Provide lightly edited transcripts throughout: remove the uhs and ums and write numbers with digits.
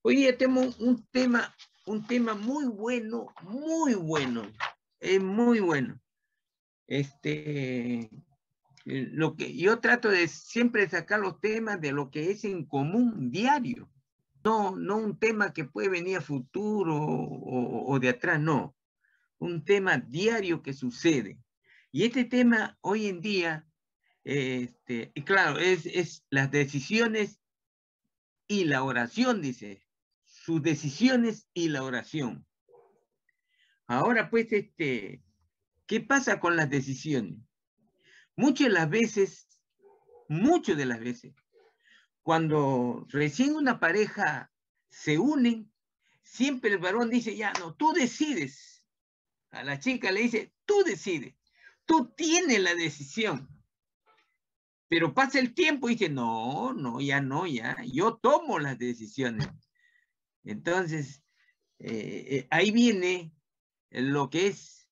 Hoy día tenemos un tema muy bueno, es muy bueno. Lo que yo trato de siempre sacar los temas de lo que es en común diario, no un tema que puede venir a futuro o de atrás, no, un tema diario que sucede. Y este tema hoy en día, y claro, es las decisiones y la oración, dice, sus decisiones y la oración. Ahora, pues, ¿qué pasa con las decisiones? Muchas de las veces, cuando recién una pareja se unen, siempre el varón dice, ya, no, tú decides. A la chica le dice, tú decides, tú tienes la decisión. Pero pasa el tiempo y dice, no, ya, yo tomo las decisiones. Entonces, ahí viene lo que es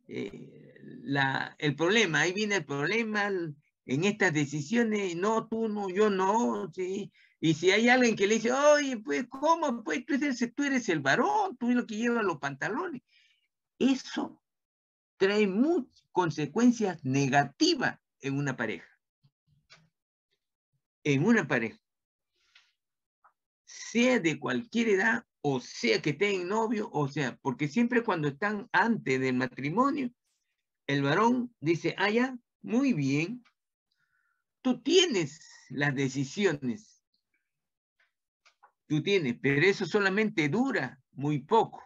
el problema, ahí viene el problema en estas decisiones, no, tú no, yo no, ¿sí? Y si hay alguien que le dice, oye, pues, ¿cómo? Pues tú eres el varón, tú eres lo que lleva los pantalones. Eso trae muchas consecuencias negativas en una pareja. En una pareja. Sea de cualquier edad, o sea que tengan novio, o sea, porque siempre cuando están antes del matrimonio, el varón dice, ah, ya, muy bien, tú tienes las decisiones, tú tienes, pero eso solamente dura muy poco.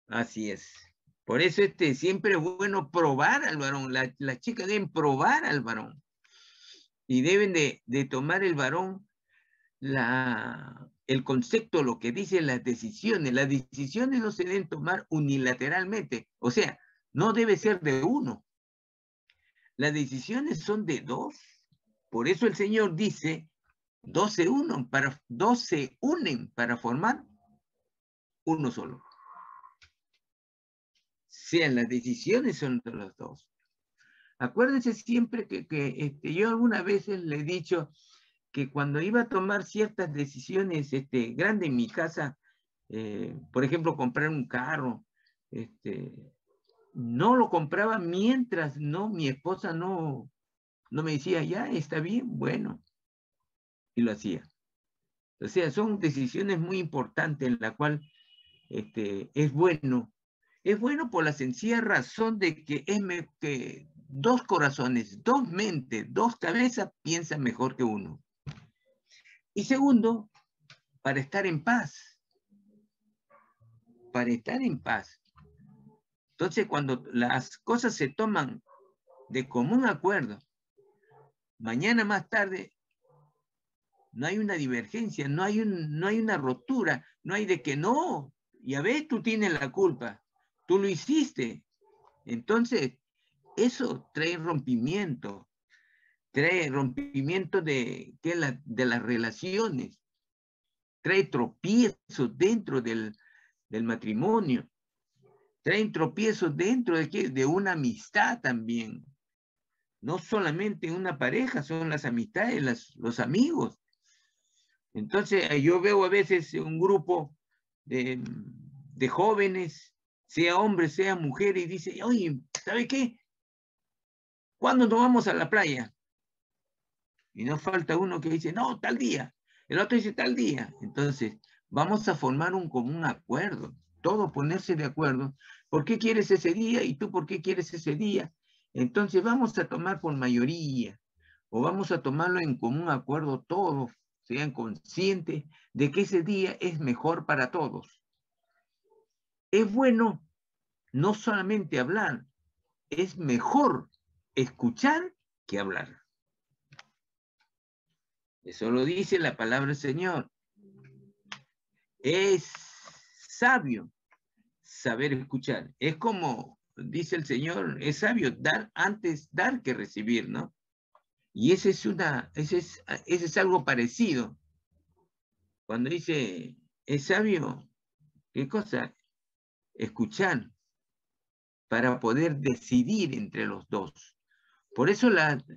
Así es. Por eso siempre es bueno probar al varón, las chicas deben probar al varón y deben de tomar el varón el concepto, lo que dicen las decisiones no se deben tomar unilateralmente, o sea, no debe ser de uno. Las decisiones son de dos. Por eso el Señor dice, dos se unen para formar uno solo. O sea, las decisiones son de los dos. Acuérdense siempre que yo algunas veces le he dicho que cuando iba a tomar ciertas decisiones grandes en mi casa, por ejemplo, comprar un carro, no lo compraba mientras mi esposa no me decía, ya, está bien, bueno, y lo hacía. O sea, son decisiones muy importantes en la cual es bueno. Es bueno por la sencilla razón de que que dos corazones, dos mentes, dos cabezas piensan mejor que uno. Y segundo, para estar en paz. Para estar en paz. Entonces, cuando las cosas se toman de común acuerdo, mañana más tarde no hay una divergencia, no hay una rotura, no hay de que no, ya ves, tú tienes la culpa, tú lo hiciste. Entonces, eso trae rompimiento de las relaciones, trae tropiezos dentro del matrimonio, traen tropiezos dentro de una amistad también. No solamente en una pareja, son las amistades, los amigos. Entonces, yo veo a veces un grupo de jóvenes, sea hombre, sea mujer, y dice, oye, ¿sabe qué? ¿Cuándo nos vamos a la playa? Y no falta uno que dice, no, tal día. El otro dice, tal día. Entonces, vamos a formar un común acuerdo. Todo ponerse de acuerdo. ¿Por qué quieres ese día? ¿Y tú por qué quieres ese día? Entonces, vamos a tomar por mayoría. O vamos a tomarlo en común acuerdo todos. Sean conscientes de que ese día es mejor para todos. Es bueno no solamente hablar. Es mejor escuchar que hablar. Eso lo dice la palabra del Señor. Es sabio saber escuchar. Es como dice el Señor, es sabio dar que recibir, ¿no? Y ese es algo parecido. Cuando dice, es sabio, ¿qué cosa? Escuchar para poder decidir entre los dos. Por eso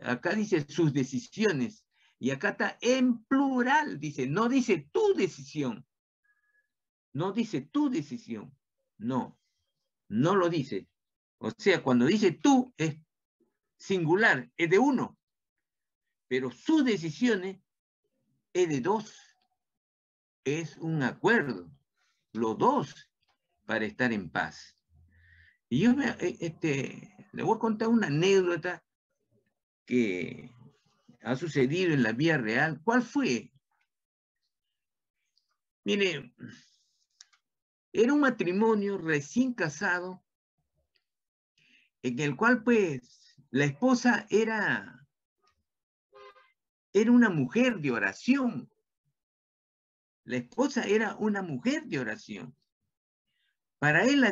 acá dice sus decisiones. Y acá está en plural, dice, no dice tu decisión. No dice tu decisión. No, no lo dice. O sea, cuando dice tú es singular, es de uno. Pero sus decisiones es de dos. Es un acuerdo. Los dos para estar en paz. Y yo le voy a contar una anécdota que ha sucedido en la vida real. ¿Cuál fue? Mire, era un matrimonio recién casado en el cual pues la esposa era una mujer de oración. La esposa era una mujer de oración. Para ella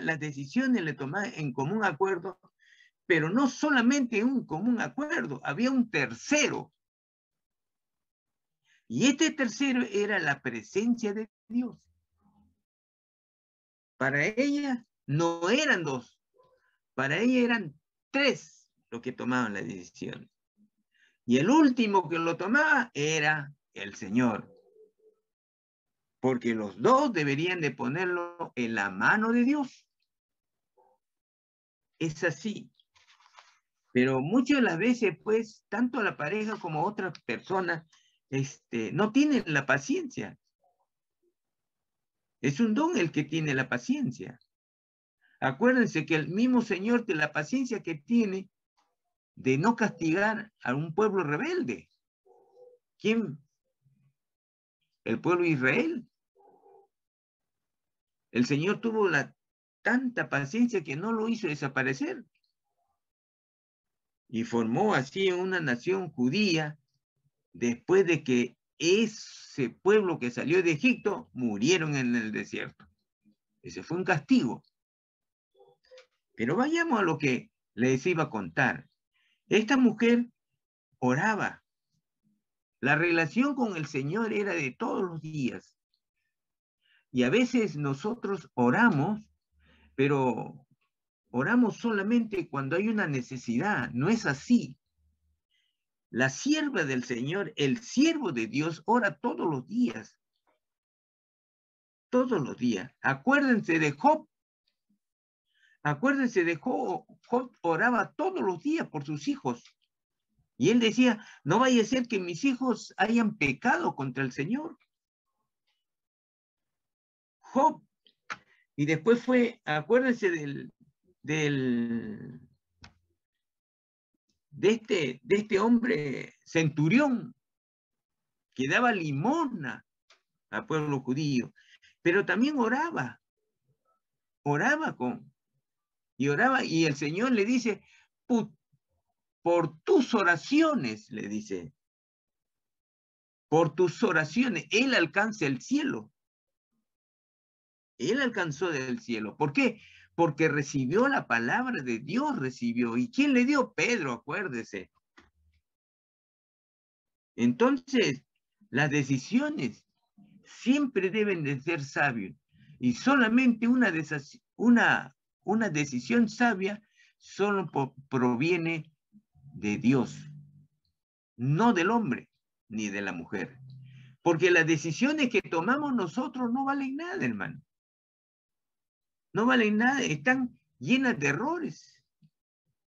las decisiones le tomaban en común acuerdo, pero no solamente un común acuerdo, había un tercero. Y este tercero era la presencia de Dios. Para ella no eran dos, para ella eran tres los que tomaban las decisiones. Y el último que lo tomaba era el Señor. Porque los dos deberían de ponerlo en la mano de Dios. Es así. Pero muchas de las veces, pues, tanto la pareja como otras personas, no tienen la paciencia. Es un don el que tiene la paciencia. Acuérdense que el mismo Señor de la paciencia que tiene de no castigar a un pueblo rebelde. ¿Quién? El pueblo de Israel. El Señor tuvo tanta paciencia que no lo hizo desaparecer. Y formó así una nación judía después de que ese pueblo que salió de Egipto murieron en el desierto. Ese fue un castigo. Pero vayamos a lo que les iba a contar. Esta mujer oraba. La relación con el Señor era de todos los días. Y a veces nosotros oramos, pero oramos solamente cuando hay una necesidad. No es así. La sierva del Señor, el siervo de Dios, ora todos los días. Todos los días. Acuérdense de Job. Acuérdense de Job. Job oraba todos los días por sus hijos. Y él decía, no vaya a ser que mis hijos hayan pecado contra el Señor. Job. Y después acuérdense de este hombre centurión que daba limosna al pueblo judío, pero también oraba y el Señor le dice, por tus oraciones, le dice, por tus oraciones, Él alcanza el cielo. Él alcanzó del cielo. ¿Por qué? Porque recibió la palabra de Dios, recibió. ¿Y quién le dio? Pedro, acuérdese. Entonces, las decisiones siempre deben de ser sabias. Y solamente una decisión sabia solo proviene de Dios, no del hombre ni de la mujer. Porque las decisiones que tomamos nosotros no valen nada, hermano. No valen nada, están llenas de errores,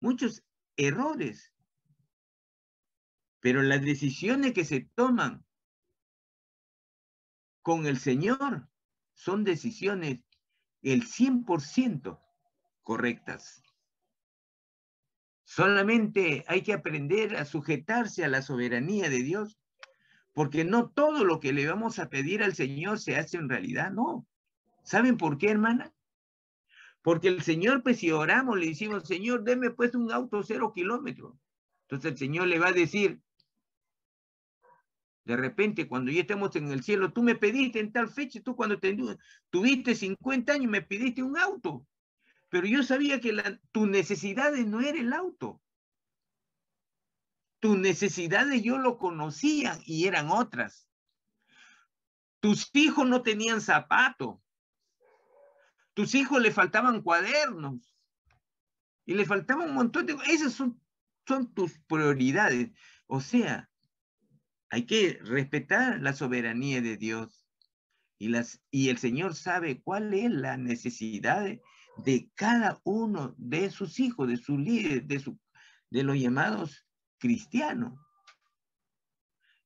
muchos errores. Pero las decisiones que se toman con el Señor son decisiones el 100% correctas. Solamente hay que aprender a sujetarse a la soberanía de Dios, porque no todo lo que le vamos a pedir al Señor se hace en realidad, no. ¿Saben por qué, hermana? Porque el Señor, pues si oramos, le decimos, Señor, deme pues un auto 0 kilómetros. Entonces el Señor le va a decir, de repente, cuando ya estemos en el cielo, tú me pediste en tal fecha, tú cuando tuviste 50 años me pediste un auto. Pero yo sabía que tus necesidades no era el auto. Tus necesidades yo lo conocía y eran otras. Tus hijos no tenían zapatos. Tus hijos le faltaban cuadernos. Y le faltaban un montón de... Esas son tus prioridades. O sea, hay que respetar la soberanía de Dios. Y el Señor sabe cuál es la necesidad de cada uno de sus hijos, de sus líderes, de los llamados cristianos.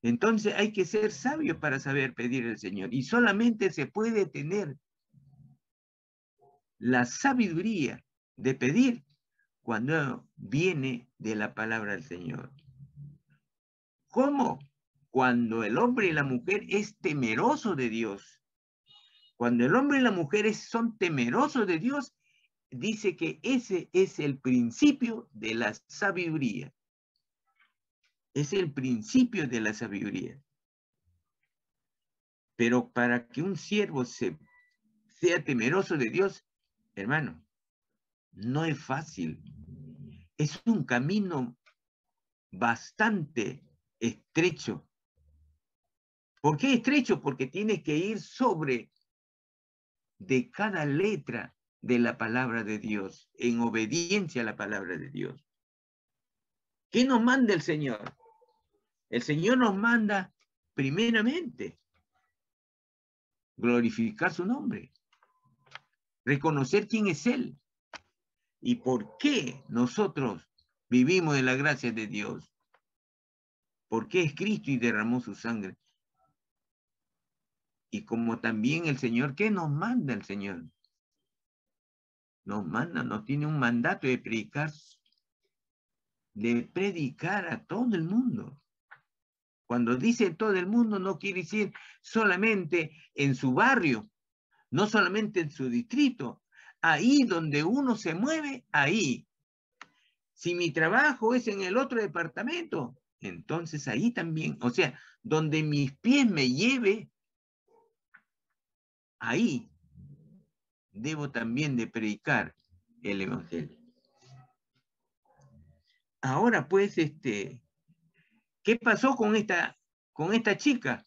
Entonces hay que ser sabio para saber pedir al Señor. Y solamente se puede tener la sabiduría de pedir cuando viene de la palabra del Señor. ¿Cómo? Cuando el hombre y la mujer es temeroso de Dios. Cuando el hombre y la mujer son temerosos de Dios, dice que ese es el principio de la sabiduría. Es el principio de la sabiduría. Pero para que un siervo sea temeroso de Dios, hermano, no es fácil. Es un camino bastante estrecho. ¿Por qué estrecho? Porque tienes que ir sobre de cada letra de la palabra de Dios, en obediencia a la palabra de Dios. ¿Qué nos manda el Señor? El Señor nos manda, primeramente, glorificar su nombre, reconocer quién es Él y por qué nosotros vivimos de la gracia de Dios. Porque es Cristo y derramó su sangre. Y como también el Señor, ¿qué nos manda el Señor? Nos manda, nos tiene un mandato de predicar a todo el mundo. Cuando dice todo el mundo, no quiere decir solamente en su barrio, no solamente en su distrito. Ahí donde uno se mueve, ahí. Si mi trabajo es en el otro departamento, entonces ahí también. O sea, donde mis pies me lleve, ahí debo también de predicar el evangelio. Ahora pues, ¿qué pasó con esta chica?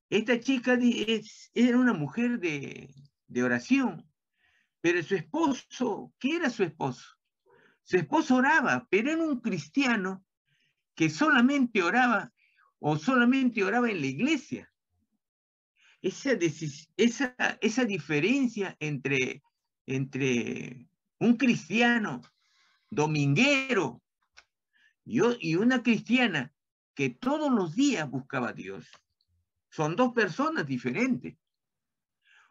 Esta chica era una mujer de oración, pero su esposo, ¿qué era su esposo? Su esposo oraba, pero era un cristiano que solamente oraba en la iglesia. Esa diferencia entre un cristiano dominguero y una cristiana que todos los días buscaba a Dios. Son dos personas diferentes.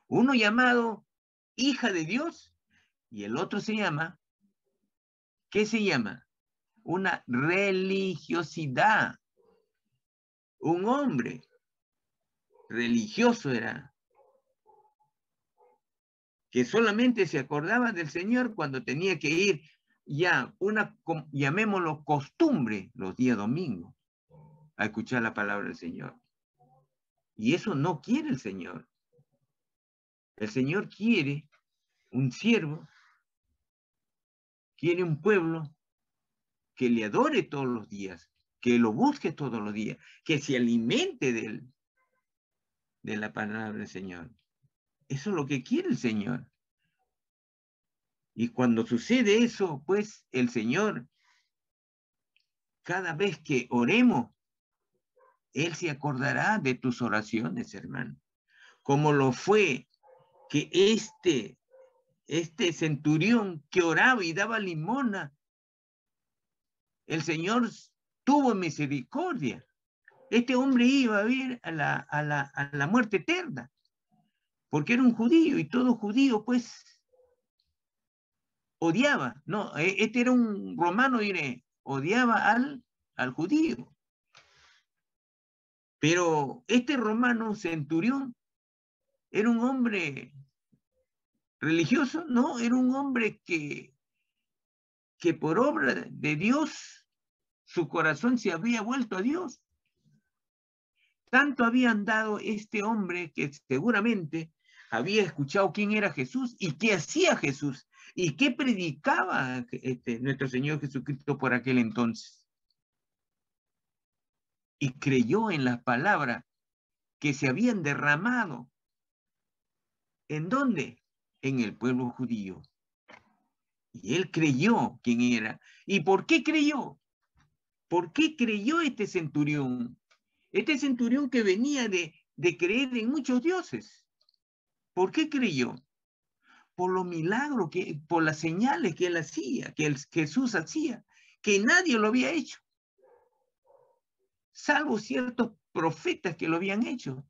Uno llamado hija de Dios y el otro se llama, ¿qué se llama? Una religiosidad. Un hombre religioso era, que solamente se acordaba del Señor cuando tenía que ir ya llamémoslo costumbre, los días domingos, a escuchar la palabra del Señor. Y eso no quiere el Señor. El Señor quiere un siervo, quiere un pueblo que le adore todos los días, que lo busque todos los días, que se alimente de la palabra del Señor. Eso es lo que quiere el Señor. Y cuando sucede eso, pues el Señor, cada vez que oremos, Él se acordará de tus oraciones, hermano. Como lo fue que este centurión que oraba y daba limosna, el Señor tuvo misericordia. Este hombre iba a ir a la muerte eterna, porque era un judío y todo judío, pues, odiaba. No, este era un romano, odiaba al judío. Pero este romano centurión era un hombre religioso, no, era un hombre que por obra de Dios, su corazón se había vuelto a Dios. Tanto había andado este hombre que seguramente había escuchado quién era Jesús y qué hacía Jesús y qué predicaba nuestro Señor Jesucristo por aquel entonces. Y creyó en las palabras que se habían derramado. ¿En dónde? En el pueblo judío. Y él creyó quién era. ¿Y por qué creyó? ¿Por qué creyó este centurión? Este centurión que venía de creer en muchos dioses. ¿Por qué creyó? Por los milagros, por las señales que él hacía, que Jesús hacía, que nadie lo había hecho, salvo ciertos profetas que lo habían hecho,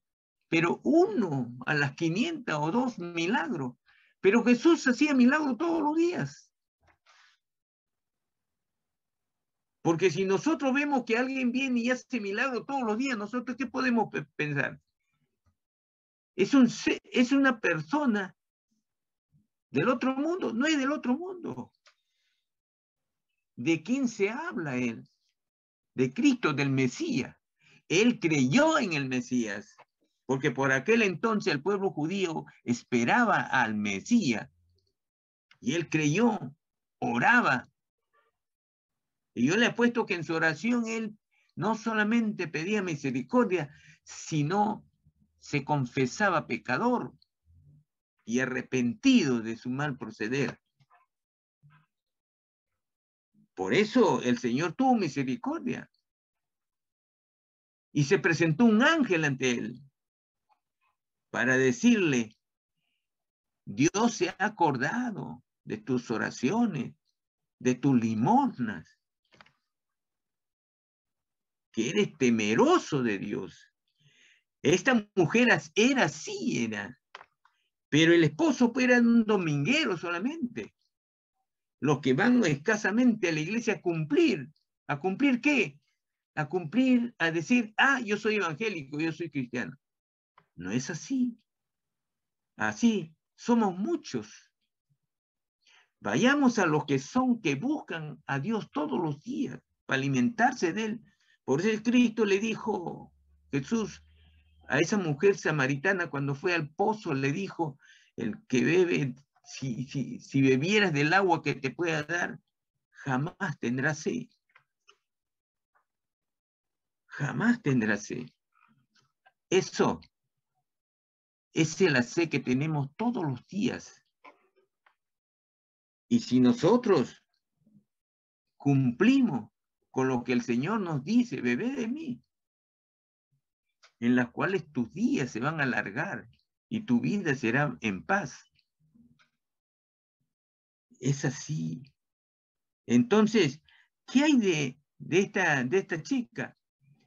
pero uno a las 500 o 2 milagros, pero Jesús hacía milagros todos los días. Porque si nosotros vemos que alguien viene y hace milagros todos los días, nosotros ¿qué podemos pensar? Es una persona del otro mundo, no es del otro mundo. ¿De quién se habla él? De Cristo, del Mesías. Él creyó en el Mesías, porque por aquel entonces el pueblo judío esperaba al Mesías. Y él creyó, oraba. Y yo le apuesto que en su oración él no solamente pedía misericordia, sino se confesaba pecador y arrepentido de su mal proceder. Por eso el Señor tuvo misericordia. Y se presentó un ángel ante él para decirle, Dios se ha acordado de tus oraciones, de tus limosnas, que eres temeroso de Dios. Esta mujer era, pero el esposo era un dominguero solamente. Los que van escasamente a la iglesia ¿a cumplir qué? A cumplir, a decir, yo soy evangélico, yo soy cristiano. No es así. Así somos muchos. Vayamos a los que buscan a Dios todos los días para alimentarse de él. Por eso Cristo le dijo, Jesús, a esa mujer samaritana cuando fue al pozo, le dijo, el que bebe, si bebieras del agua que te pueda dar, jamás tendrás sed. Jamás tendrás sed. Eso es la sed que tenemos todos los días. Y si nosotros cumplimos con lo que el Señor nos dice, bebé de mí, en las cuales tus días se van a alargar y tu vida será en paz. Es así. Entonces, ¿qué hay de esta chica?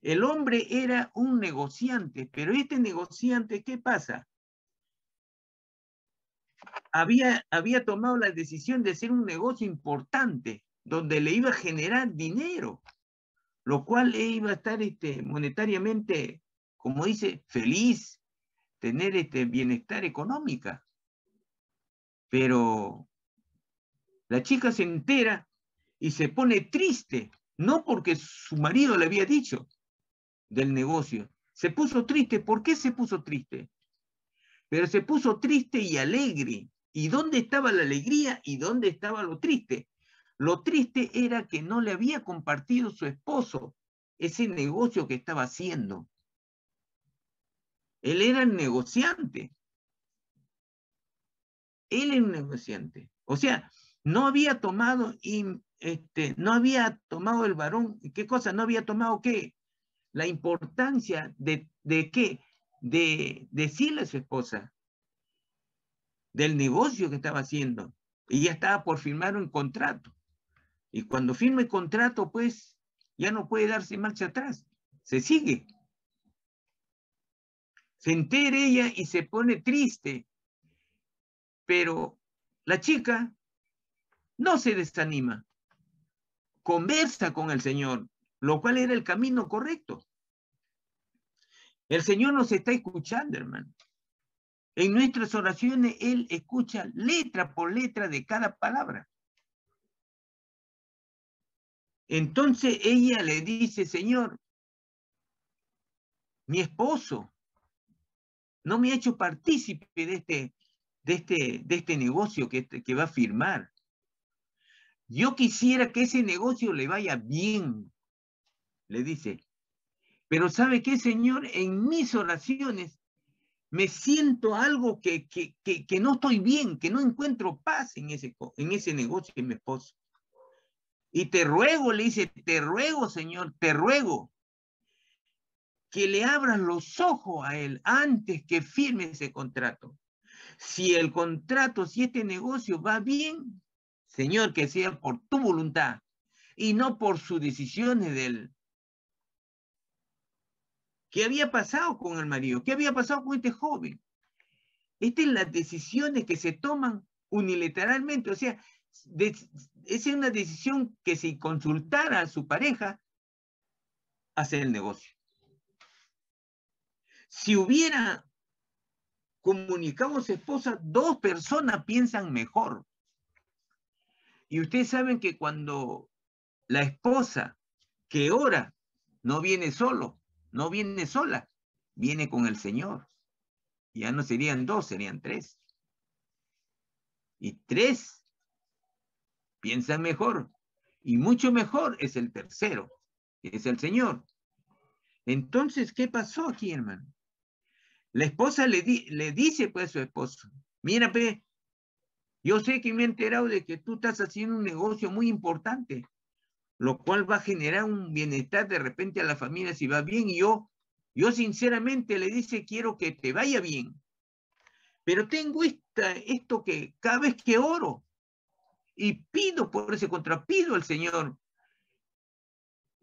El hombre era un negociante, pero este negociante, ¿qué pasa? Había tomado la decisión de hacer un negocio importante, donde le iba a generar dinero, lo cual le iba a estar monetariamente, como dice, feliz, tener bienestar económica. Pero la chica se entera y se pone triste, no porque su marido le había dicho del negocio. Se puso triste. ¿Por qué se puso triste? Pero se puso triste y alegre. ¿Y dónde estaba la alegría y dónde estaba lo triste? Lo triste era que no le había compartido su esposo ese negocio que estaba haciendo. Él era el negociante. Él era un negociante. O sea, no había tomado, no había tomado el varón, ¿qué cosa? No había tomado qué? La importancia de qué? De decirle a su esposa del negocio que estaba haciendo. Y ya estaba por firmar un contrato. Y cuando firma el contrato, pues, ya no puede darse marcha atrás. Se sigue. Se entera ella y se pone triste. Pero la chica no se desanima. Conversa con el Señor, lo cual era el camino correcto. El Señor nos está escuchando, hermano. En nuestras oraciones, Él escucha letra por letra de cada palabra. Entonces ella le dice, Señor, mi esposo no me ha hecho partícipe de este negocio que va a firmar. Yo quisiera que ese negocio le vaya bien, le dice. Pero ¿sabe qué, Señor? En mis oraciones me siento algo que no estoy bien, que no encuentro paz en ese negocio de mi esposo. Y te ruego, le dice, te ruego, Señor, te ruego que le abras los ojos a él antes que firme ese contrato. Si el contrato, si este negocio va bien, Señor, que sea por tu voluntad y no por sus decisiones de él. ¿Qué había pasado con el marido? ¿Qué había pasado con este joven? Estas son las decisiones que se toman unilateralmente. O sea, esa es una decisión que si consultara a su pareja, hace el negocio. Si hubiera comunicado a su esposa, dos personas piensan mejor. Y ustedes saben que cuando la esposa que ora no viene solo, no viene sola, viene con el Señor. Ya no serían dos, serían tres. Y tres piensan mejor. Y mucho mejor es el tercero, que es el Señor. Entonces, ¿qué pasó aquí, hermano? La esposa le dice pues a su esposo, mira, pe, yo sé que me he enterado de que tú estás haciendo un negocio muy importante, lo cual va a generar un bienestar de repente a la familia si va bien, y yo sinceramente le dice, quiero que te vaya bien, pero tengo esto que cada vez que oro y pido por ese contrato, pido al Señor,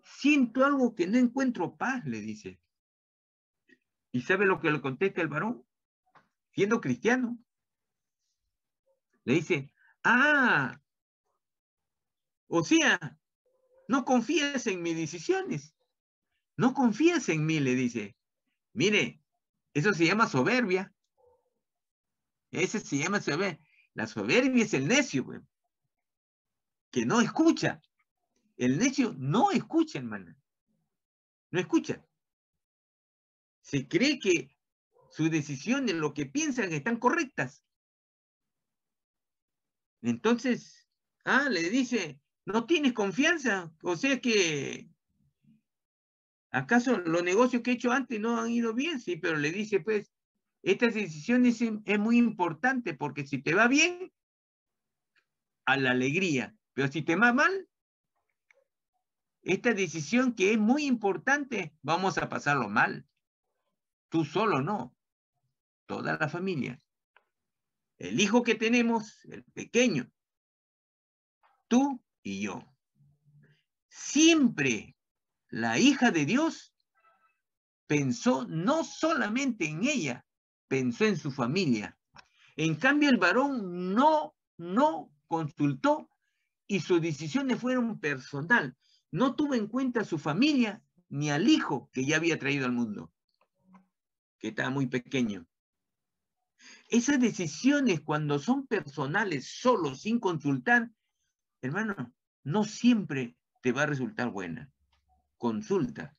siento algo que no encuentro paz, le dice. ¿Y sabe lo que le contesta el varón? Siendo cristiano. Le dice, o sea, no confías en mis decisiones. No confías en mí, le dice. Mire, eso se llama soberbia. Ese se llama soberbia. La soberbia es el necio, pues, que no escucha. El necio no escucha, hermana. No escucha. Se cree que sus decisiones, lo que piensan, están correctas. Entonces, le dice, ¿no tienes confianza? O sea que, ¿acaso los negocios que he hecho antes no han ido bien? Sí, pero le dice, pues, estas decisiones es muy importante porque si te va bien, a la alegría. Pero si te va mal, esta decisión que es muy importante, vamos a pasarlo mal. Tú solo no, toda la familia. El hijo que tenemos, el pequeño, tú y yo. Siempre la hija de Dios pensó no solamente en ella, pensó en su familia. En cambio, el varón no consultó y sus decisiones fueron personal. No tuvo en cuenta a su familia ni al hijo que ya había traído al mundo, que estaba muy pequeño. Esas decisiones, cuando son personales, solo, sin consultar, hermano, no siempre te va a resultar buena. Consulta.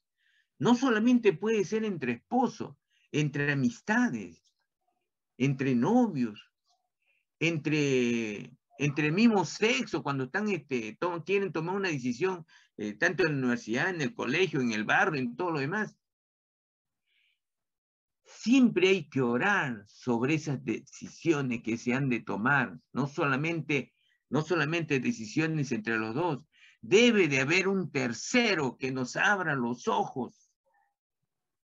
No solamente puede ser entre esposos, entre amistades, entre novios, entre el mismo sexo, cuando están, quieren tomar una decisión, tanto en la universidad, en el colegio, en el barrio, en todo lo demás. Siempre hay que orar sobre esas decisiones que se han de tomar, no solamente decisiones entre los dos. Debe de haber un tercero que nos abra los ojos.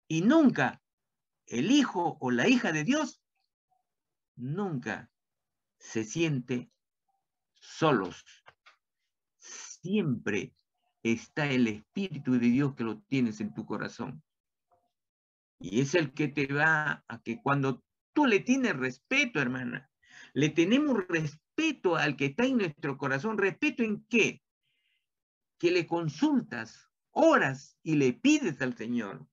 Y nunca el hijo o la hija de Dios nunca se siente solos. Siempre está el Espíritu de Dios que lo tienes en tu corazón. Y es el que te va a que cuando tú le tienes respeto, hermana, le tenemos respeto al que está en nuestro corazón. ¿Respeto en qué? Que le consultas, oras y le pides al Señor.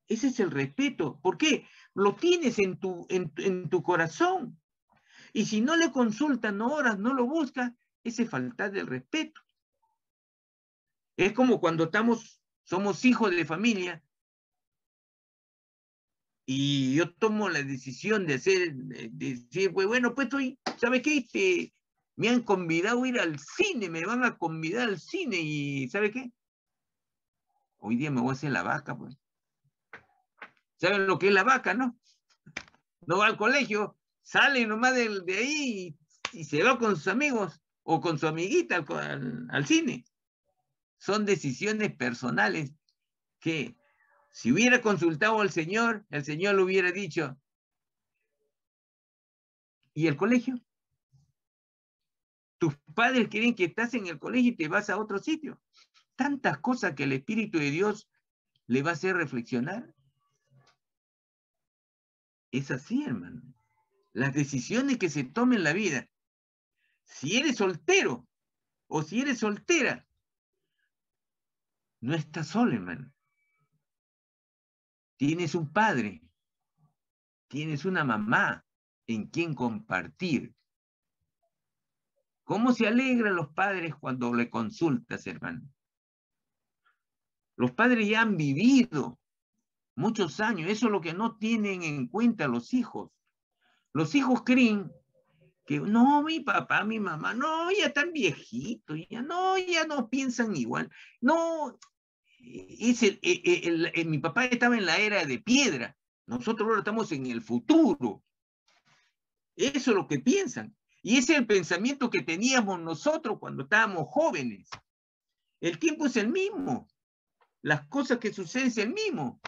Ese es el respeto. ¿Por qué? Lo tienes en tu corazón. Y si no le consultas, no oras, no lo buscas, ese es falta de respeto. Es como cuando somos hijos de familia y yo tomo la decisión de decir, pues bueno, pues ¿sabes qué? Me han convidado a ir al cine, me van a convidar al cine y ¿sabe qué? Hoy día me voy a hacer la vaca, pues. ¿Saben lo que es la vaca, no? No va al colegio, sale nomás de ahí y se va con sus amigos. o con su amiguita al cine. Son decisiones personales que si hubiera consultado al Señor, el Señor le hubiera dicho, ¿y el colegio? Tus padres quieren que estás en el colegio y te vas a otro sitio. Tantas cosas que el Espíritu de Dios le va a hacer reflexionar. Es así, hermano. Las decisiones que se tomen en la vida. Si eres soltero o si eres soltera, no estás solo, hermano. Tienes un padre, tienes una mamá en quien compartir. ¿Cómo se alegran los padres cuando le consultas, hermano? Los padres ya han vivido muchos años. Eso es lo que no tienen en cuenta los hijos. Los hijos creen que no, mi papá, mi mamá, no, ya están viejitos, ya no piensan igual. No, mi papá estaba en la era de piedra. Nosotros ahora estamos en el futuro. Eso es lo que piensan. Y ese es el pensamiento que teníamos nosotros cuando estábamos jóvenes. El tiempo es el mismo. Las cosas que suceden es el mismo.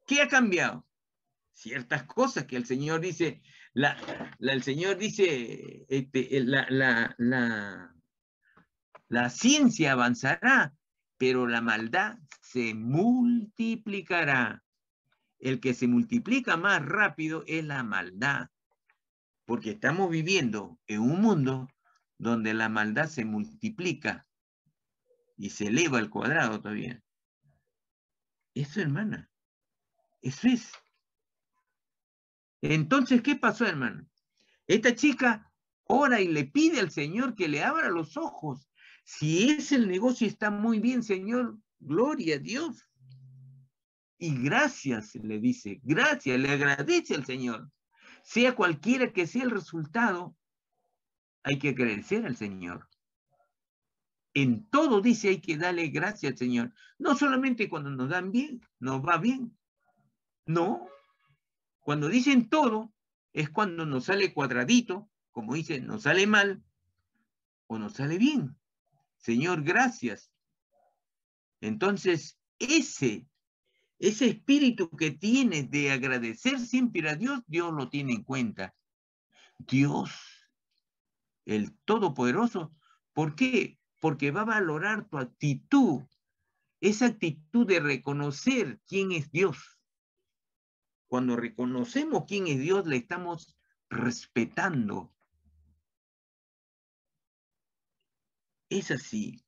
¿Qué ha cambiado? Ciertas cosas que el Señor dice, el Señor dice, la ciencia avanzará, pero la maldad se multiplicará. El que se multiplica más rápido es la maldad, porque estamos viviendo en un mundo donde la maldad se multiplica y se eleva al cuadrado todavía. Eso, hermana, eso es. Entonces, ¿qué pasó, hermano? Esta chica ora y le pide al Señor que le abra los ojos. Si es el negocio, está muy bien, Señor, gloria a Dios. Y gracias, le dice, gracias, le agradece al Señor. Sea cualquiera que sea el resultado, hay que agradecer al Señor. En todo dice hay que darle gracias al Señor. No solamente cuando nos dan bien, nos va bien. No, cuando dicen todo, es cuando nos sale cuadradito, como dicen, nos sale mal o nos sale bien. Señor, gracias. Entonces, ese espíritu que tienes de agradecer siempre a Dios, Dios lo tiene en cuenta. Dios, el Todopoderoso, ¿por qué? Porque va a valorar tu actitud, esa actitud de reconocer quién es Dios. Cuando reconocemos quién es Dios, le estamos respetando. Es así.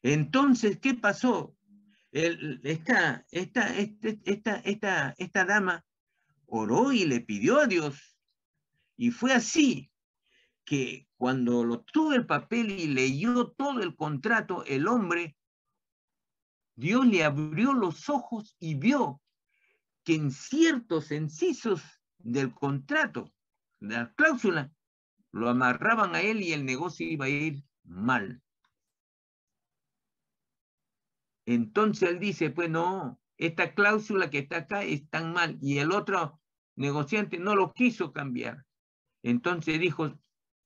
Entonces, ¿qué pasó? Esta dama oró y le pidió a Dios. Y fue así que cuando lo tuvo el papel y leyó todo el contrato, el hombre, Dios le abrió los ojos y vio que en ciertos incisos del contrato, de la cláusula, lo amarraban a él y el negocio iba a ir mal. Entonces él dice, pues no, esta cláusula que está acá es tan mal, y el otro negociante no lo quiso cambiar. Entonces dijo,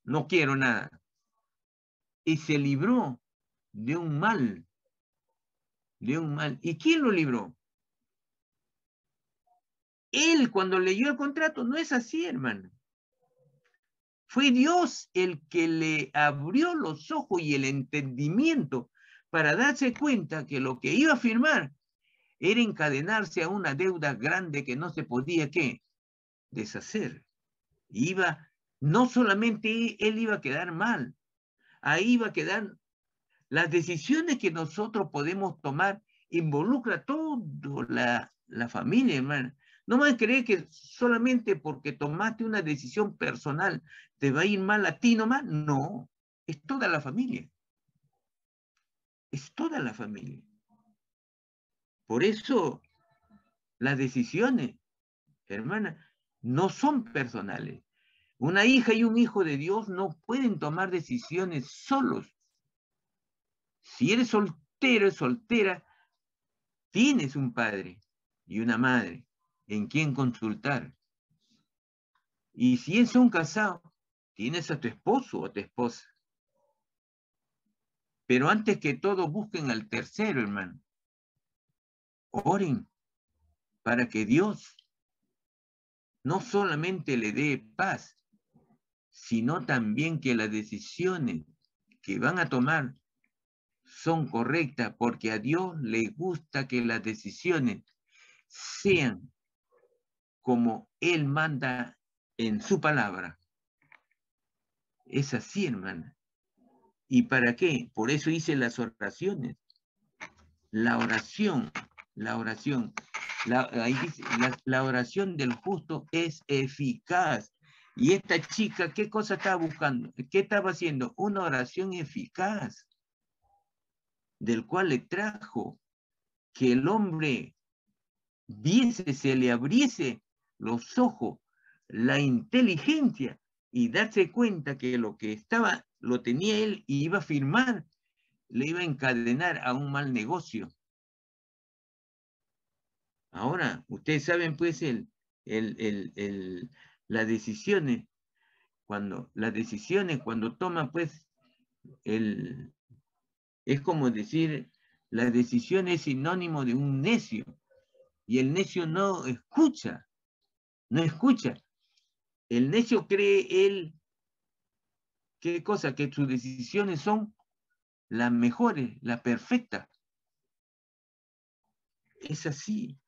no quiero nada. Y se libró de un mal, de un mal. ¿Y quién lo libró? Él cuando leyó el contrato, no es así, hermano. Fue Dios el que le abrió los ojos y el entendimiento para darse cuenta que lo que iba a firmar era encadenarse a una deuda grande que no se podía, ¿qué? Deshacer. No solamente él iba a quedar mal, ahí iba a quedar las decisiones que nosotros podemos tomar, involucra toda la familia, hermano. No me creer que solamente porque tomaste una decisión personal te va a ir mal a ti nomás. No, es toda la familia. Es toda la familia. Por eso las decisiones, hermana, no son personales. Una hija y un hijo de Dios no pueden tomar decisiones solos. Si eres soltero, soltera, tienes un padre y una madre en quien consultar. Y si son casados, tienes a tu esposo o a tu esposa. Pero antes que todo, busquen al tercero, hermano. Oren para que Dios no solamente le dé paz, sino también que las decisiones que van a tomar son correctas, porque a Dios le gusta que las decisiones sean como Él manda en su palabra. Es así, hermana. ¿Y para qué? Por eso hice las oraciones. La oración, ahí dice, la oración del justo es eficaz. Y esta chica, ¿qué cosa estaba buscando? ¿Qué estaba haciendo? Una oración eficaz, del cual le trajo que el hombre viese, se le abriese los ojos, la inteligencia, y darse cuenta que lo que estaba, lo tenía él y iba a firmar, le iba a encadenar a un mal negocio. Ahora, ustedes saben pues las decisiones, cuando toma pues es como decir, la decisión es sinónimo de un necio, y el necio no escucha. El necio cree él, ¿qué cosa? Que sus decisiones son las mejores, las perfectas. Es así.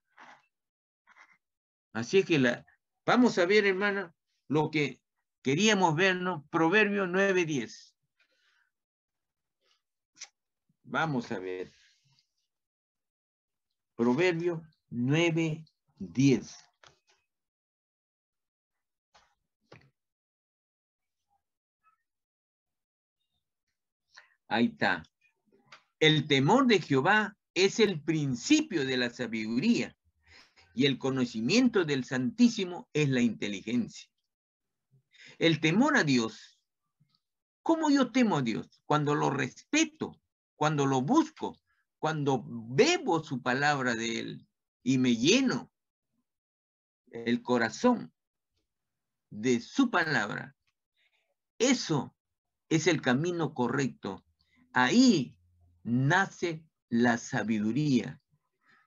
Así es que vamos a ver, hermana, lo que queríamos vernos, Proverbios 9:10. Vamos a ver. Proverbios 9:10. Ahí está. El temor de Jehová es el principio de la sabiduría, y el conocimiento del Santísimo es la inteligencia. El temor a Dios. ¿Cómo yo temo a Dios? Cuando lo respeto, cuando lo busco, cuando bebo su palabra de Él y me lleno el corazón de su palabra. Eso es el camino correcto. Ahí nace la sabiduría.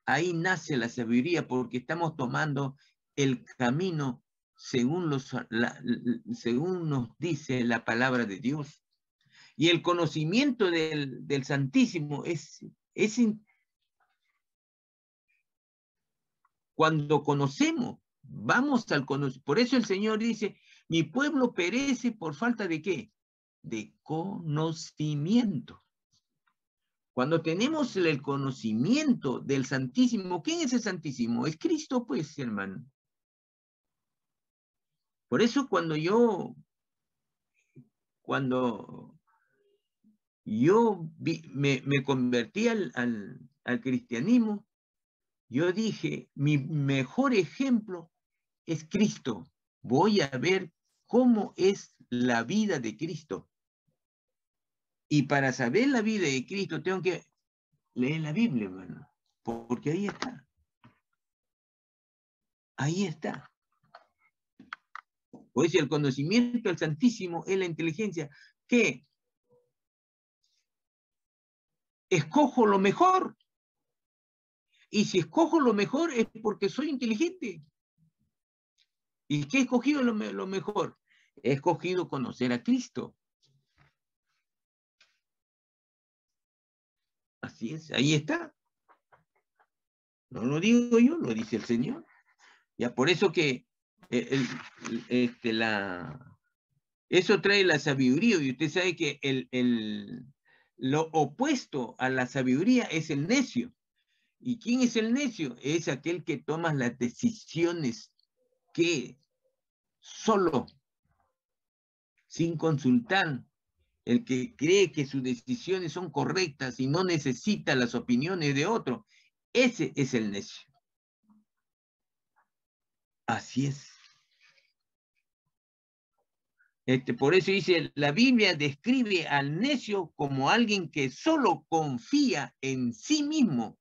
Ahí nace la sabiduría porque estamos tomando el camino según nos dice la palabra de Dios. Y el conocimiento del Santísimo cuando conocemos, vamos al conocimiento. Por eso el Señor dice, mi pueblo perece por falta de ¿qué? De conocimiento. Cuando tenemos el conocimiento del Santísimo, ¿quién es el Santísimo? Es Cristo, pues, hermano. Por eso cuando yo me convertí al cristianismo, yo dije, mi mejor ejemplo es Cristo. Voy a ver cómo es la vida de Cristo. Y para saber la vida de Cristo tengo que leer la Biblia, hermano. Porque ahí está. Ahí está. Pues el conocimiento del Santísimo es la inteligencia. ¿Qué? Escojo lo mejor. Y si escojo lo mejor es porque soy inteligente. ¿Y qué he escogido lo mejor? He escogido conocer a Cristo. Así es, ahí está. No lo digo yo, lo dice el Señor. Ya por eso que eso trae la sabiduría, y usted sabe que lo opuesto a la sabiduría es el necio. ¿Y quién es el necio? Es aquel que toma las decisiones que solo, sin consultar, el que cree que sus decisiones son correctas y no necesita las opiniones de otro. Ese es el necio. Así es. Por eso dice, la Biblia describe al necio como alguien que solo confía en sí mismo.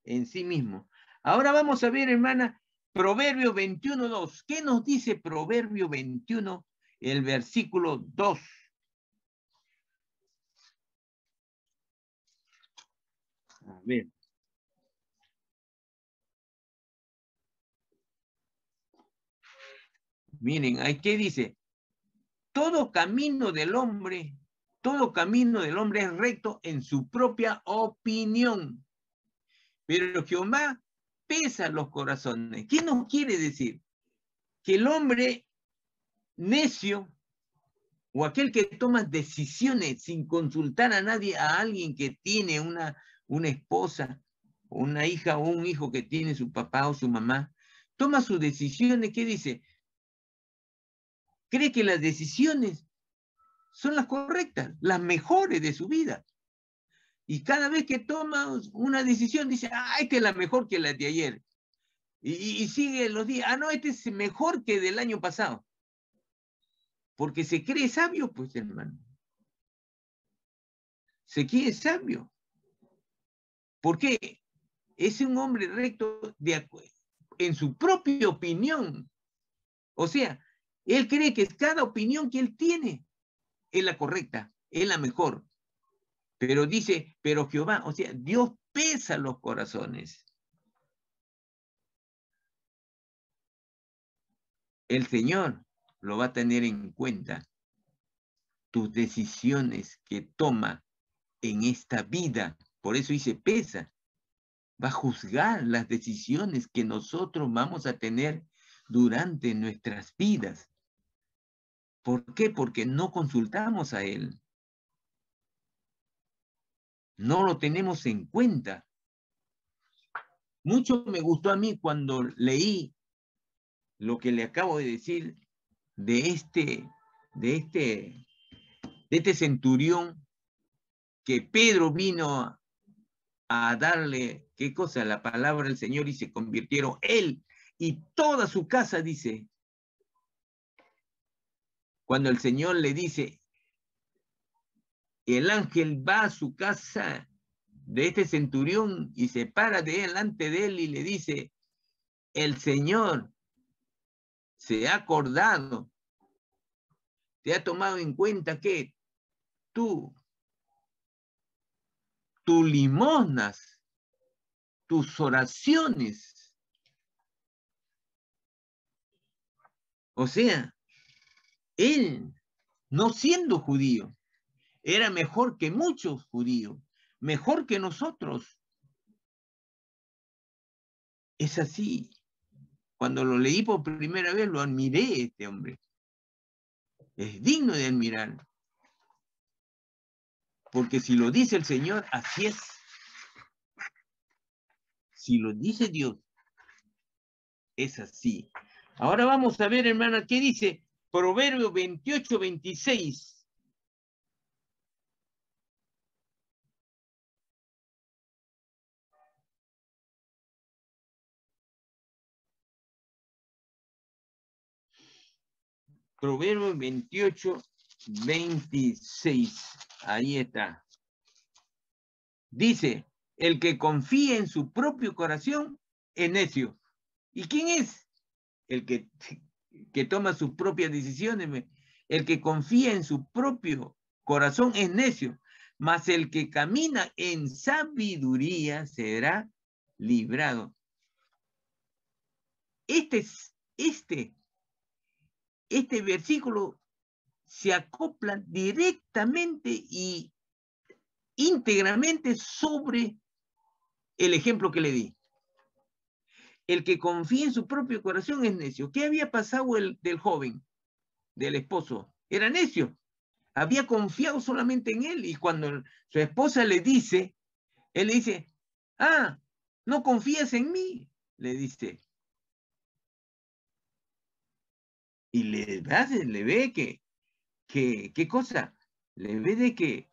En sí mismo. Ahora vamos a ver, hermana, Proverbio 21:2. ¿Qué nos dice Proverbio 21, el versículo 2? A ver. Miren, ahí qué dice. Todo camino del hombre es recto en su propia opinión. Pero Jehová pesa los corazones. ¿Qué nos quiere decir? Que el hombre necio o aquel que toma decisiones sin consultar a nadie, a alguien que tiene una esposa, una hija o un hijo que tiene su papá o su mamá, toma sus decisiones, ¿qué dice? Cree que las decisiones son las correctas, las mejores de su vida. Y cada vez que toma una decisión dice, esta es la mejor que la de ayer. Y sigue los días, no, este es mejor que del año pasado. Porque se cree sabio, pues, hermano. Se cree sabio. ¿Por qué? Es un hombre recto en su propia opinión. O sea, él cree que cada opinión que él tiene es la correcta, es la mejor. Pero dice, pero Jehová, o sea, Dios pesa los corazones. El Señor lo va a tener en cuenta. Tus decisiones que toma en esta vida. Por eso dice pesa. Va a juzgar las decisiones que nosotros vamos a tener durante nuestras vidas. ¿Por qué? Porque no consultamos a Él. No lo tenemos en cuenta. Mucho me gustó a mí cuando leí lo que le acabo de decir de este centurión que Pedro vino a darle, ¿qué cosa? La palabra del Señor, y se convirtieron él y toda su casa, dice. Cuando el Señor le dice, el ángel va a su casa de este centurión y se para delante de él y le dice, el Señor se ha acordado, te ha tomado en cuenta que tus limosnas, tus oraciones, o sea, él, no siendo judío, era mejor que muchos judíos, mejor que nosotros. Es así. Cuando lo leí por primera vez, lo admiré, este hombre. Es digno de admirar. Porque si lo dice el Señor, así es. Si lo dice Dios, es así. Ahora vamos a ver, hermana, ¿qué dice Proverbio 28:26? Proverbio 28:26. Ahí está. Dice, el que confía en su propio corazón es necio. ¿Y quién es? El que toma sus propias decisiones. El que confía en su propio corazón es necio, mas el que camina en sabiduría será librado. Este versículo se acopla directamente y íntegramente sobre el ejemplo que le di. El que confía en su propio corazón es necio. ¿Qué había pasado del joven, del esposo? Era necio. Había confiado solamente en él, y cuando su esposa le dice, él le dice, no confías en mí, le dice. Y le ve ¿qué cosa? Le ve de que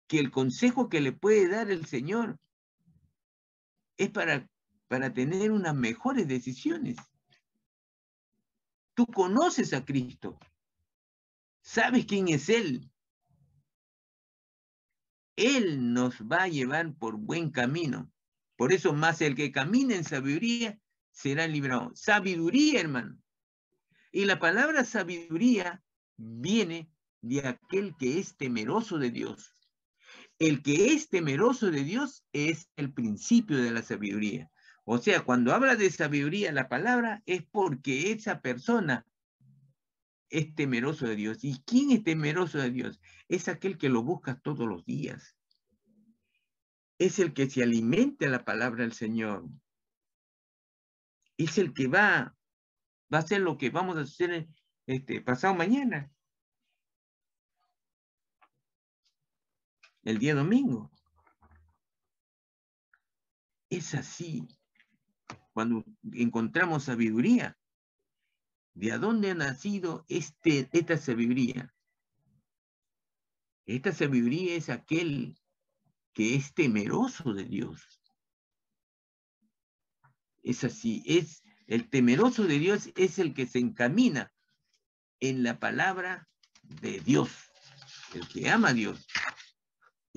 el consejo que le puede dar el Señor es para tener unas mejores decisiones. Tú conoces a Cristo, sabes quién es Él. Él nos va a llevar por buen camino, Por eso, más el que camina en sabiduría será librado. Sabiduría, hermano. Y la palabra sabiduría viene de aquel que es temeroso de Dios. El que es temeroso de Dios es el principio de la sabiduría. O sea, cuando habla de sabiduría la palabra es porque esa persona es temeroso de Dios. ¿Y quién es temeroso de Dios? Es aquel que lo busca todos los días. Es el que se alimenta de la palabra del Señor. Es el que va a hacer lo que vamos a hacer pasado mañana. El día domingo. Es así. Cuando encontramos sabiduría, ¿de dónde ha nacido esta sabiduría? Esta sabiduría es aquel que es temeroso de Dios. Es así, es el temeroso de Dios es el que se encamina en la palabra de Dios, el que ama a Dios.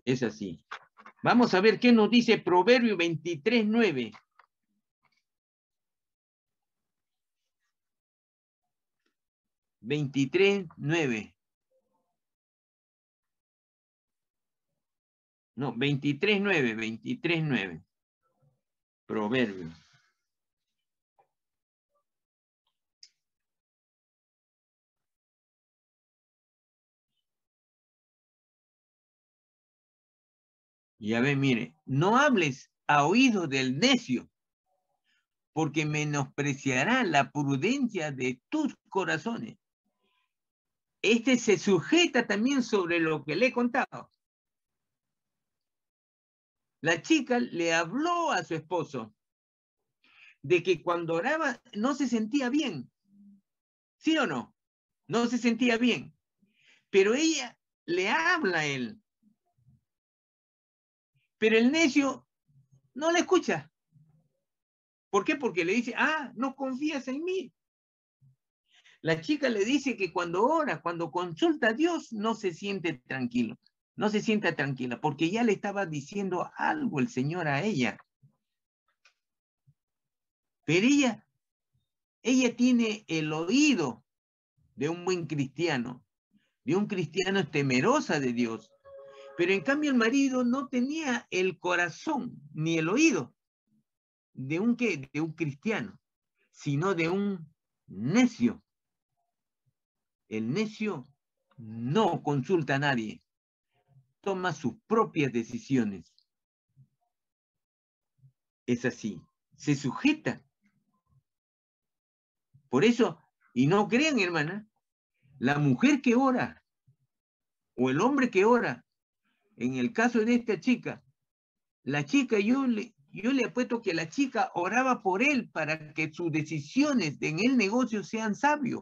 Es así. Vamos a ver qué nos dice Proverbio 23:9. No, 23:9. Proverbio. Y a ver, mire, no hables a oído del necio, porque menospreciará la prudencia de tus corazones. Este se sujeta también sobre lo que le he contado. La chica le habló a su esposo de que cuando oraba no se sentía bien. ¿Sí o no? No se sentía bien. Pero ella le habla a él. Pero el necio no le escucha. ¿Por qué? Porque le dice, no confías en mí. La chica le dice que cuando ora, cuando consulta a Dios, no se siente tranquilo. No se sienta tranquila, porque ya le estaba diciendo algo el Señor a ella. Pero ella tiene el oído de un buen cristiano, de un cristiano temerosa de Dios. Pero en cambio el marido no tenía el corazón ni el oído de un cristiano, sino de un necio. El necio no consulta a nadie, toma sus propias decisiones. Es así, se sujeta. Por eso, y no crean, hermana, la mujer que ora o el hombre que ora, en el caso de esta chica, la chica, yo le apuesto que la chica oraba por él para que sus decisiones en el negocio sean sabios.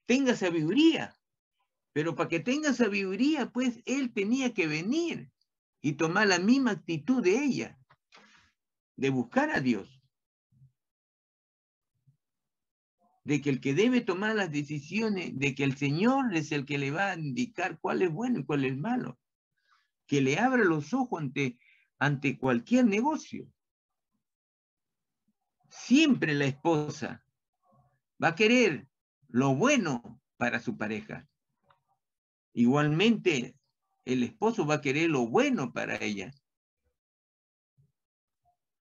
Tenga sabiduría. Pero para que tenga sabiduría, pues él tenía que venir y tomar la misma actitud de ella, de buscar a Dios. De que el que debe tomar las decisiones, de que el Señor es el que le va a indicar cuál es bueno y cuál es malo. Que le abra los ojos ante cualquier negocio. Siempre la esposa va a querer lo bueno para su pareja. Igualmente, el esposo va a querer lo bueno para ella.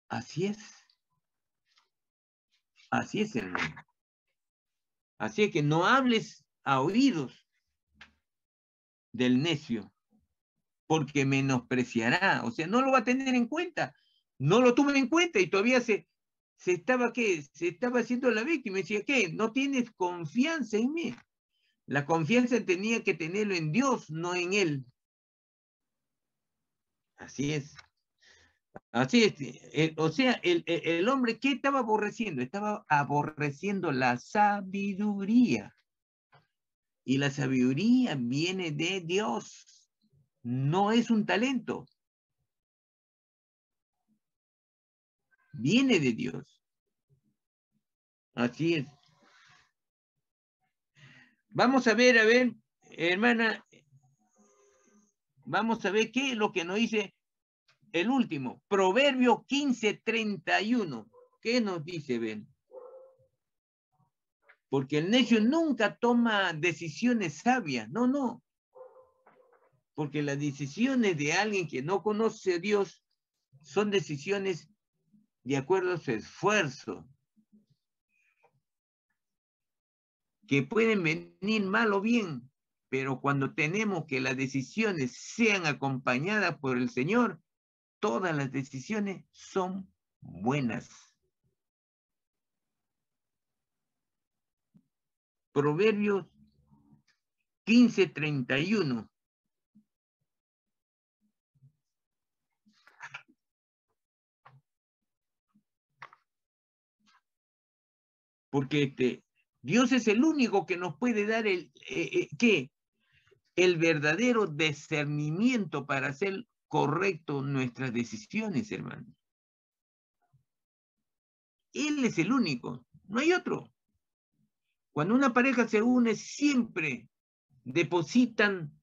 Así es. Así es, hermano. Así es que no hables a oídos del necio, porque menospreciará. O sea, no lo va a tener en cuenta. No lo tuvo en cuenta y todavía se estaba haciendo la víctima. Decía, ¿qué? No tienes confianza en mí. La confianza tenía que tenerlo en Dios, no en él. Así es. Así es. O sea, el hombre, ¿qué estaba aborreciendo? Estaba aborreciendo la sabiduría. Y la sabiduría viene de Dios. No es un talento. Viene de Dios. Así es. Vamos a ver, hermana, vamos a ver qué es lo que nos dice el último, Proverbio 15:31. ¿Qué nos dice, Ben? Porque el necio nunca toma decisiones sabias. No, no. Porque las decisiones de alguien que no conoce a Dios son decisiones de acuerdo a su esfuerzo, que pueden venir mal o bien, pero cuando tenemos que las decisiones sean acompañadas por el Señor, todas las decisiones son buenas. Proverbios 15:31. Porque Dios es el único que nos puede dar ¿qué? El verdadero discernimiento para hacer correcto nuestras decisiones, hermano. Él es el único, no hay otro. Cuando una pareja se une, siempre depositan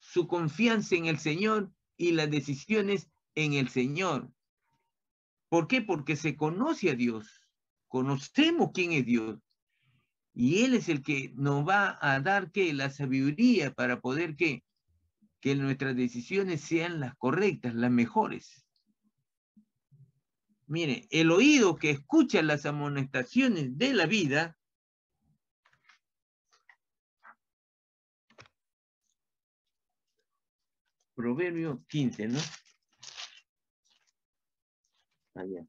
su confianza en el Señor y las decisiones en el Señor. ¿Por qué? Porque se conoce a Dios, conocemos quién es Dios, y Él es el que nos va a dar ¿qué? La sabiduría para poder que nuestras decisiones sean las correctas, las mejores. Mire, el oído que escucha las amonestaciones de la vida Proverbio 15, ¿no? Allá.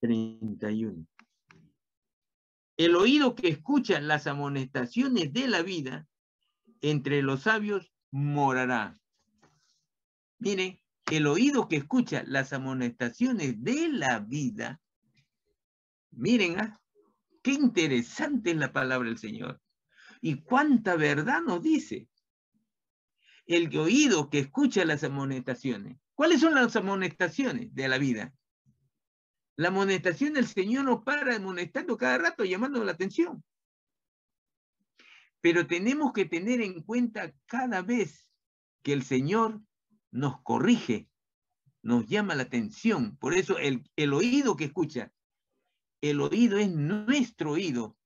31. El oído que escucha las amonestaciones de la vida, entre los sabios morará. Mire, el oído que escucha las amonestaciones de la vida, miren, qué interesante es la palabra del Señor. Y cuánta verdad nos dice. El oído que escucha las amonestaciones. ¿Cuáles son las amonestaciones de la vida? La amonestación del Señor nos para amonestando cada rato, llamando la atención. Pero tenemos que tener en cuenta cada vez que el Señor nos corrige, nos llama la atención. Por eso el oído que escucha, el oído es nuestro oído.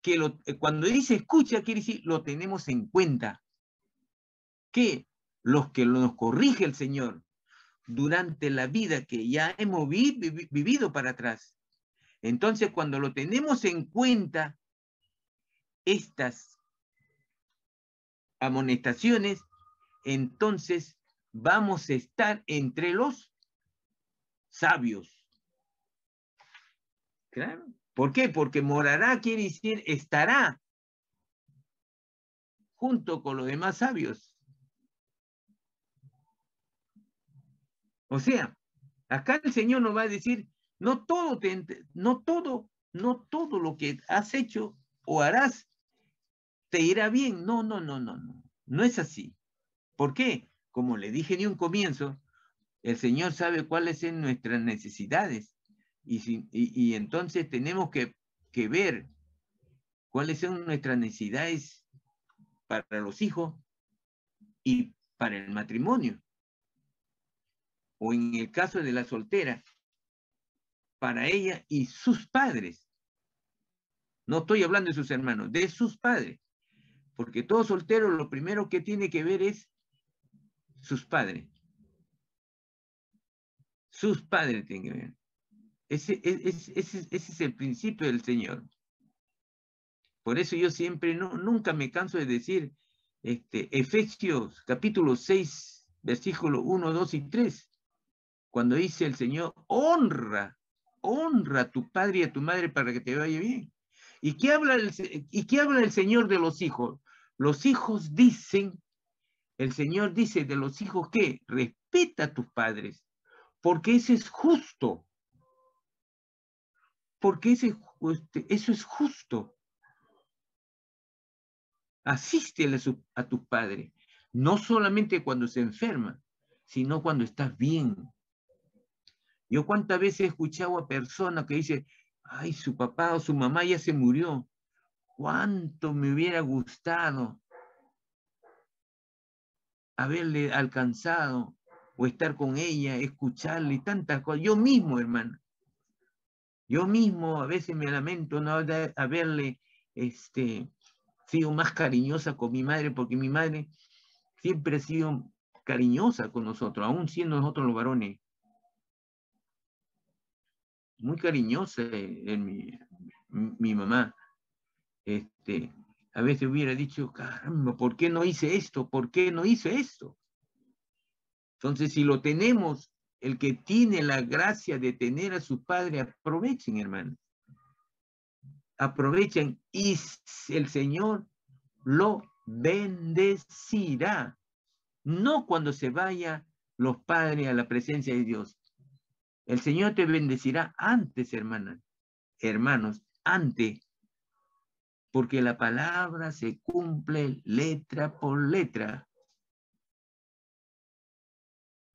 Que cuando dice escucha, quiere decir lo tenemos en cuenta. Que los que nos corrige el Señor durante la vida que ya hemos vivido para atrás. Entonces, cuando lo tenemos en cuenta, estas amonestaciones, entonces vamos a estar entre los sabios. Claro. ¿Por qué? Porque morará quiere decir estará junto con los demás sabios. O sea, acá el Señor nos va a decir, no todo lo que has hecho o harás te irá bien. No, no, no, no, no. No es así. ¿Por qué? Como le dije en un comienzo, el Señor sabe cuáles son nuestras necesidades. Y entonces tenemos que ver cuáles son nuestras necesidades para los hijos y para el matrimonio. O en el caso de la soltera, para ella y sus padres. No estoy hablando de sus hermanos, de sus padres. Porque todo soltero lo primero que tiene que ver es sus padres. Sus padres tienen que ver. Ese es el principio del Señor. Por eso yo siempre, nunca me canso de decir, Efesios capítulo 6, versículo 1, 2 y 3, cuando dice el Señor, honra a tu padre y a tu madre para que te vaya bien. ¿Y qué habla el Señor de los hijos? Los hijos dicen, el Señor dice de los hijos que respeta a tus padres, porque eso es justo. Porque eso es justo. Asístele a tus padres, no solamente cuando se enferma, sino cuando estás bien. Yo cuántas veces he escuchado a personas que dicen, ay, su papá o su mamá ya se murió. ¿Cuánto me hubiera gustado haberle alcanzado o estar con ella, escucharle, tantas cosas. Yo mismo, hermano, yo mismo a veces me lamento no haberle sido más cariñosa con mi madre, porque mi madre siempre ha sido cariñosa con nosotros, aún siendo nosotros los varones. Muy cariñosa mi mamá. A veces hubiera dicho, caramba, ¿por qué no hice esto? ¿Por qué no hice esto? Entonces, si lo tenemos, el que tiene la gracia de tener a su padre, aprovechen, hermano. Aprovechen y el Señor lo bendecirá. No cuando se vaya los padres a la presencia de Dios. El Señor te bendecirá antes, hermanos, antes. Porque la palabra se cumple letra por letra.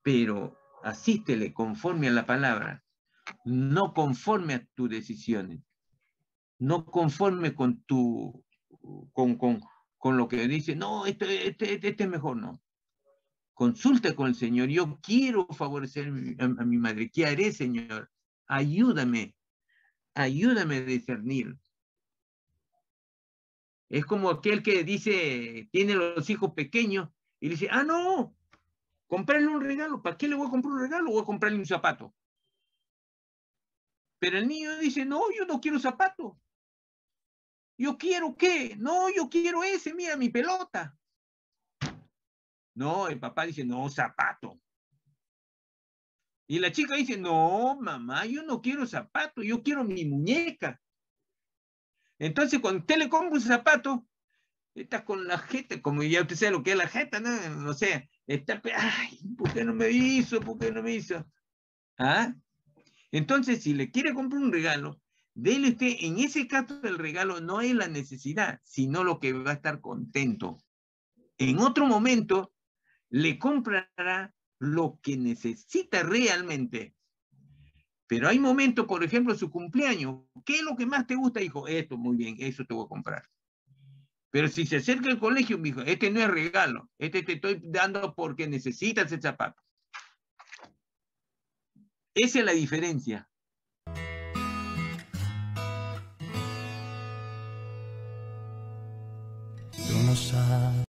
Pero asístele conforme a la palabra, no conforme a tus decisiones, no conforme con lo que dice, no, este es mejor, no. Consulta con el Señor, yo quiero favorecer a mi madre, ¿qué haré, Señor? Ayúdame a discernir. Es como aquel que dice, tiene los hijos pequeños y dice, no, comprarle un regalo. ¿Para qué le voy a comprar un regalo? Voy a comprarle un zapato. Pero el niño dice, no, yo no quiero zapato. ¿Yo quiero qué? No, yo quiero ese, mira, mi pelota. No, el papá dice, no, zapato. Y la chica dice, no, mamá, yo no quiero zapato, yo quiero mi muñeca. Entonces, cuando usted le compra un zapato, está con la jeta, como ya usted sabe lo que es la jeta, ¿no? No sé, está, ay, ¿por qué no me hizo? ¿Por qué no me hizo? ¿Ah? Entonces, si le quiere comprar un regalo, dele usted, en ese caso del regalo no es la necesidad, sino lo que va a estar contento. En otro momento, le comprará lo que necesita realmente. Pero hay momentos, por ejemplo, su cumpleaños. ¿Qué es lo que más te gusta, hijo? Esto, muy bien, eso te voy a comprar. Pero si se acerca al colegio, mi hijo, este no es regalo, te estoy dando porque necesitas el zapato. Esa es la diferencia.